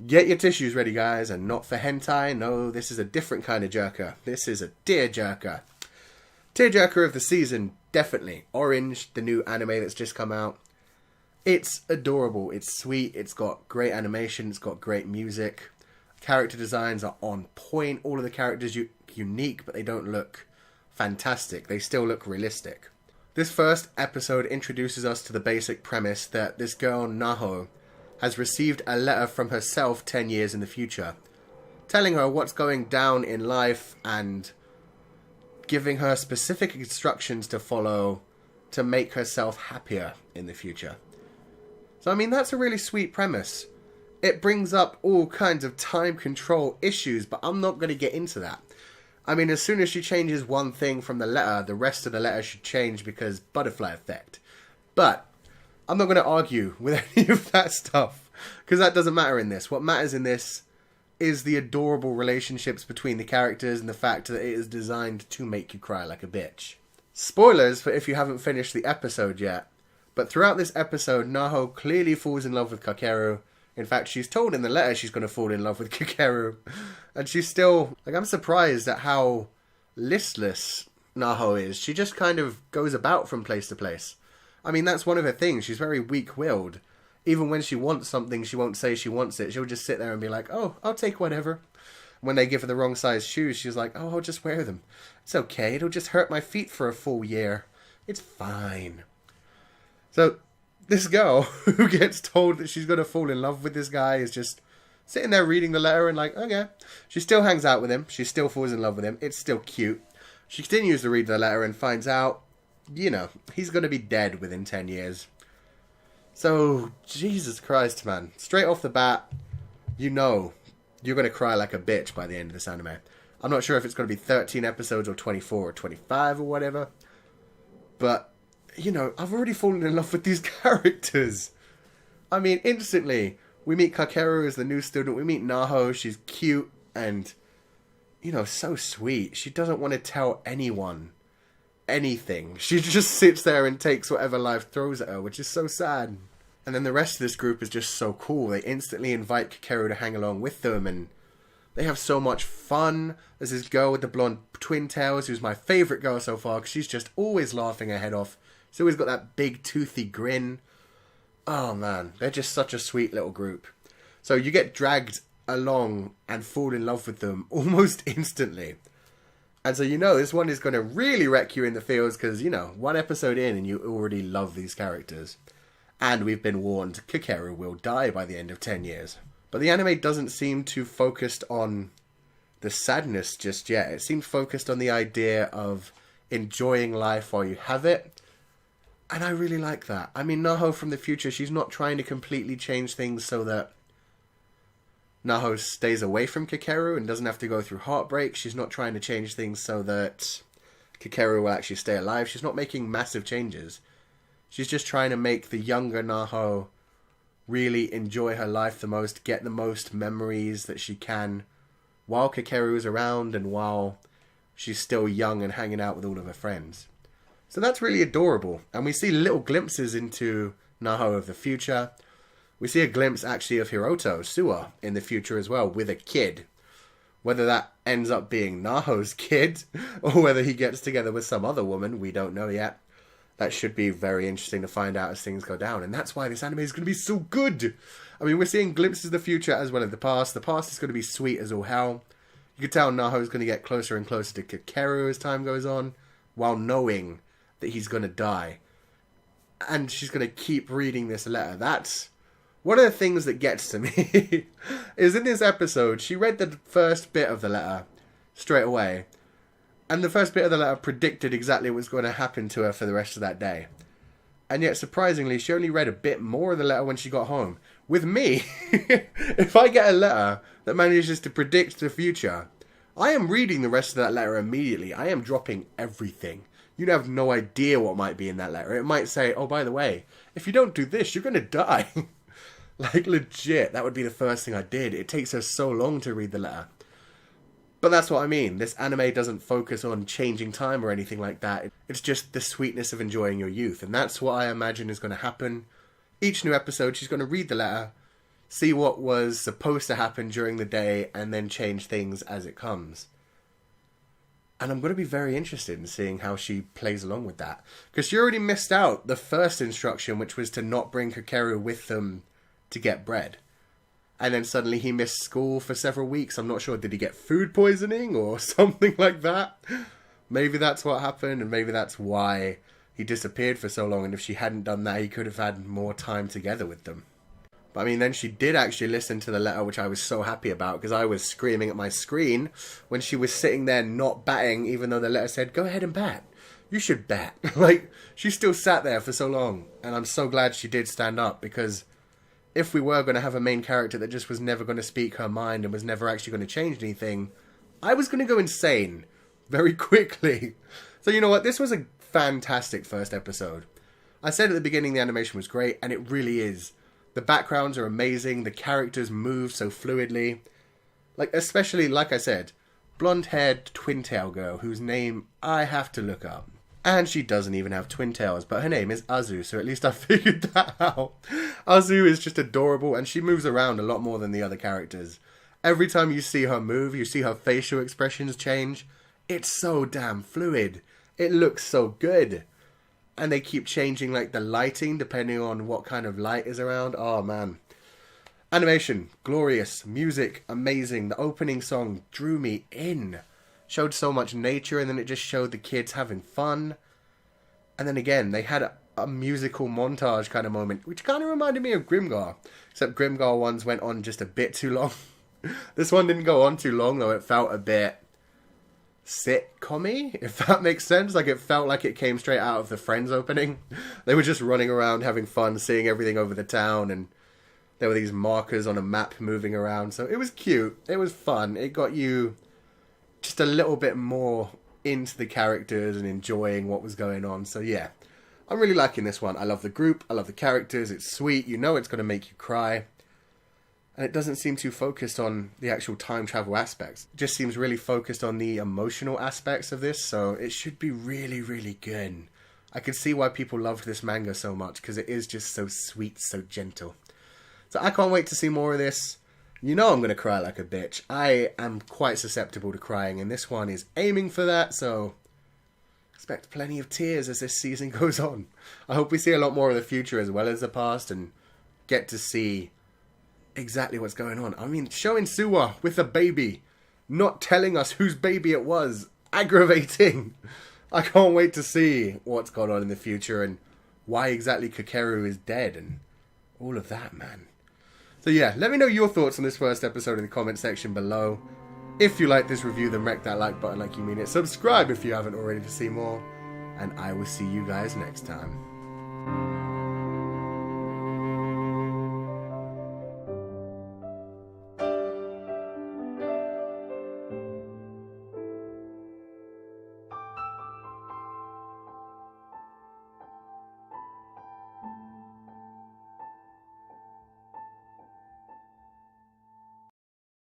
Get your tissues ready, guys, and not for hentai. No, this is a different kind of jerker. This is a tearjerker. Tearjerker of the season, definitely. Orange, the new anime that's just come out. It's adorable. It's sweet. It's got great animation. It's got great music. Character designs are on point. All of the characters are unique, but they don't look fantastic. They still look realistic. This first episode introduces us to the basic premise that this girl, Naho, has received a letter from herself 10 years in the future, telling her what's going down in life and giving her specific instructions to follow to make herself happier in the future. So, I mean, that's a really sweet premise. It brings up all kinds of time control issues, but I'm not going to get into that. I mean, as soon as she changes one thing from the letter, the rest of the letter should change because butterfly effect. But I'm not going to argue with any of that stuff, because that doesn't matter in this. What matters in this is the adorable relationships between the characters and the fact that it is designed to make you cry like a bitch. Spoilers for if you haven't finished the episode yet, but throughout this episode, Naho clearly falls in love with Kakeru. In fact, she's told in the letter she's going to fall in love with Kakeru. And she's still, I'm surprised at how listless Naho is. She just kind of goes about from place to place. I mean, that's one of her things. She's very weak-willed. Even when she wants something, she won't say she wants it. She'll just sit there and be like, oh, I'll take whatever. When they give her the wrong size shoes, she's like, oh, I'll just wear them. It's okay. It'll just hurt my feet for a full year. It's fine. So, this girl who gets told that she's going to fall in love with this guy is just sitting there reading the letter and like, okay. She still hangs out with him. She still falls in love with him. It's still cute. She continues to read the letter and finds out, you know, he's going to be dead within 10 years. So, Jesus Christ, man. Straight off the bat, you know you're going to cry like a bitch by the end of this anime. I'm not sure if it's going to be 13 episodes or 24 or 25 or whatever. But, you know, I've already fallen in love with these characters. I mean, instantly, we meet Kakeru as the new student. We meet Naho. She's cute and, you know, so sweet. She doesn't want to tell anyone anything. She just sits there and takes whatever life throws at her, which is so sad. And then the rest of this group is just so cool. They instantly invite Kakeru to hang along with them, and they have so much fun. There's this girl with the blonde twin tails who's my favourite girl so far, because she's just always laughing her head off. She's always got that big toothy grin. Oh man, they're just such a sweet little group. So you get dragged along and fall in love with them almost instantly. And so you know this one is going to really wreck you in the feels because, you know, one episode in and you already love these characters. And we've been warned, Kakeru will die by the end of 10 years. But the anime doesn't seem too focused on the sadness just yet. It seems focused on the idea of enjoying life while you have it. And I really like that. I mean, Naho from the future, she's not trying to completely change things so that Naho stays away from Kakeru and doesn't have to go through heartbreak. She's not trying to change things so that Kakeru will actually stay alive. She's not making massive changes. She's just trying to make the younger Naho really enjoy her life the most, get the most memories that she can while Kakeru is around and while she's still young and hanging out with all of her friends. So that's really adorable. And we see little glimpses into Naho of the future. We see a glimpse actually of Hiroto, Suwa, in the future as well, with a kid. Whether that ends up being Naho's kid, or whether he gets together with some other woman, we don't know yet. That should be very interesting to find out as things go down. And that's why this anime is going to be so good. I mean, we're seeing glimpses of the future as well as the past. The past is going to be sweet as all hell. You can tell Naho is going to get closer and closer to Kakeru as time goes on, while knowing that he's going to die. And she's going to keep reading this letter. That's one of the things that gets to me. Is in this episode, she read the first bit of the letter straight away. And the first bit of the letter predicted exactly what was going to happen to her for the rest of that day. And yet, surprisingly, she only read a bit more of the letter when she got home. With me, if I get a letter that manages to predict the future, I am reading the rest of that letter immediately. I am dropping everything. You'd have no idea what might be in that letter. It might say, oh, by the way, if you don't do this, you're going to die. Like, legit, that would be the first thing I did. It takes her so long to read the letter. But that's what I mean. This anime doesn't focus on changing time or anything like that. It's just the sweetness of enjoying your youth. And that's what I imagine is going to happen. Each new episode, she's going to read the letter. see what was supposed to happen during the day, and then change things as it comes. And I'm going to be very interested in seeing how she plays along with that. Because she already missed out the first instruction, which was to not bring Kakeru with them to get bread. And then suddenly he missed school for several weeks. I'm not sure, did he get food poisoning or something like that? Maybe that's what happened, and maybe that's why he disappeared for so long. And if she hadn't done that, he could have had more time together with them. But I mean, then she did actually listen to the letter, which I was so happy about, because I was screaming at my screen when she was sitting there not batting, even though the letter said, go ahead and bat. You should bat. Like, she still sat there for so long. And I'm so glad she did stand up, because if we were going to have a main character that just was never going to speak her mind and was never actually going to change anything, I was going to go insane very quickly. So you know what? This was a fantastic first episode. I said at the beginning the animation was great, and it really is. The backgrounds are amazing. The characters move so fluidly. Like, especially, like I said, blonde-haired twin-tail girl whose name I have to look up. And she doesn't even have twin tails, but her name is Azu, so at least I figured that out. Azu is just adorable, and she moves around a lot more than the other characters. Every time you see her move, you see her facial expressions change. It's so damn fluid. It looks so good. And they keep changing, like, the lighting depending on what kind of light is around. Oh, man. Animation, glorious. Music, amazing. The opening song drew me in. Showed so much nature, and then it just showed the kids having fun. And then again, they had a musical montage kind of moment, which kind of reminded me of Grimgar. Except Grimgar ones went on just a bit too long. This one didn't go on too long, though. It felt a bit sitcom-y, if that makes sense. Like, it felt like it came straight out of the Friends opening. They were just running around having fun, seeing everything over the town, and there were these markers on a map moving around. So it was cute. It was fun. It got you just a little bit more into the characters and enjoying what was going on. So yeah, I'm really liking this one. I love the group. I love the characters. It's sweet. You know it's going to make you cry. And it doesn't seem too focused on the actual time travel aspects. It just seems really focused on the emotional aspects of this. So it should be really, really good. I can see why people loved this manga so much, because it is just so sweet, so gentle. So I can't wait to see more of this. You know I'm going to cry like a bitch. I am quite susceptible to crying, and this one is aiming for that, so expect plenty of tears as this season goes on. I hope we see a lot more of the future as well as the past, and get to see exactly what's going on. I mean, showing Suwa with a baby, not telling us whose baby it was, aggravating. I can't wait to see what's going on in the future, and why exactly Kakeru is dead, and all of that, man. So yeah, let me know your thoughts on this first episode in the comment section below. If you like this review, then wreck that like button like you mean it. Subscribe if you haven't already to see more. And I will see you guys next time.